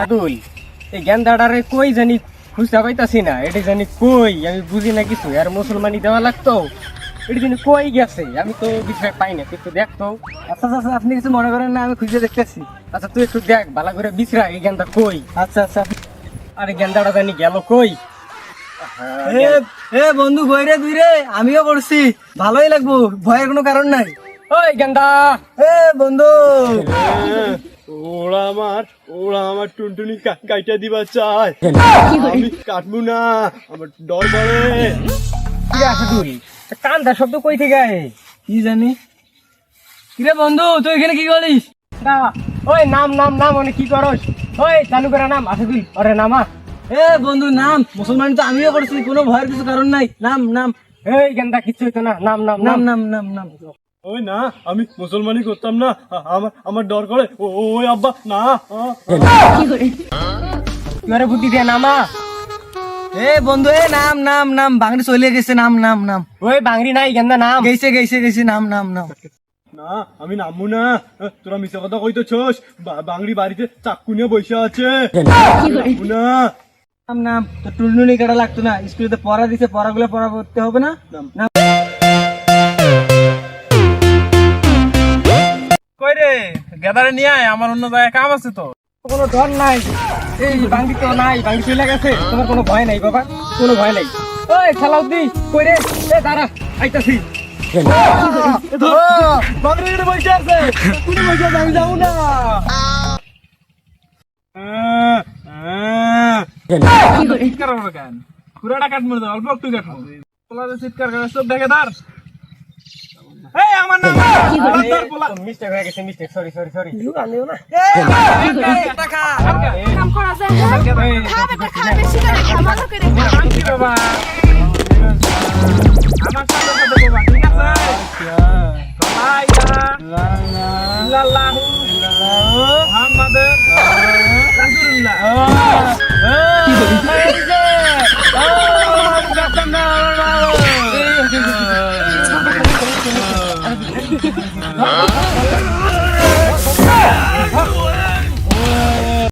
আদুল এই গেন্দাটারে কই জানি খুঁজতে পাইতাছি না, এটা জানি কই, আমি বুঝি না কিছু। আর মুসলমানি দেওয়া লাগতো, এটা জানি কই গেছে, আমি তো বিষয় পাই না। তুই একটু দেখ তো। আচ্ছা আচ্ছা আপনি কিছু মনে করেন না, আমি খুঁজে দেখতেছি। আচ্ছা তুই একটু দেখ ভালো করে বিছরা এই গেন্দা কই। আচ্ছা আচ্ছা। আরে গেন্দাটা জানি গেল কই। এ এ বন্ধু কই রে তুই রে? আমিও করছি, ভালোই লাগবো, ভয়ের কোনো কারণ নাই। ওই গেন্দা, এ বন্ধু ওরা আমার টুনটুনি কাইটা দিবা চায়, আমি কাটবো না, আমার ডর করে। কি রে আসাদুল, কান্দা শব্দ কই থেকে আয়? কি জানি। কিরে বন্ধু তুই এখানে কি করিস? না, ওই নাম নাম নাম অনেক কি করস? ওই চালু করে নাম আসাদুল, ওরে নামা। এ বন্ধু নাম, মুসলমান তো আমিও করছি, কোনো ভয়ের কিছু কারণ নাই। নাম নাম এই গেন্দা কিচ্ছু হইতো না, নাম নাম নাম নাম। নাম নাম নাম। ওই না, আমি মুসলমানি করতাম না, আমার ডর করে। ওই আব্বা না। তুই বুদ্ধি দিয়ে নামা। এ বন্ধু এ নাম নাম নাম, বাঙড়ি চলে গেছে, নাম নাম নাম। ওই বাংরি নাই গেন্দা নাম। গেছে গেছে গেছে, নাম নাম নাম। না আমি নামবো না, তোরা মিশা কথা কইতেছস। বাংলি বাড়িতে চাক্কু নিয়ে বসে আছে, নামবো না। নাম নাম তো টুনটুনি কাটা লাগতো না, স্কুলে পড়া দিছে, পড়াগুলো পড়া করতে হবে না। নাম কই রে গেদারে নিয়ে আয়, আমার অন্য জায়গায় কাম আছে তো। কোনো ডর নাই, এই বাংরি তো নাই, বাংরি চলে গেছে। তোমার কোনো ভয় নাই বাবা, কোনো ভয় নাই। ওই সালাউদ্দি কই রে? এ দাঁড়া, আইতাছি। বাংলি এখানে বসে আছে, তুমি বসে আছে, আমি যাবো না। চিৎকার করবে কেন? পুরাটা কাটবো না, অল্প একটু কাটবো। পোলাতে চিৎকার করে সব দেখে ধর। এই আমার নাম পোলা। মিস্টেক হয়ে গেছে, মিস্টেক, সরি সরি সরি। কাম করা যায় না। খাবে তো খাবে, বেশি করে খামালো করে খা। কি বাবা আমার সাথে সাথে বাবা, ঠিক আছে? লা ইলাহা ইল্লাল্লাহু মুহাম্মাদুর রাসূলুল্লাহ। এই যে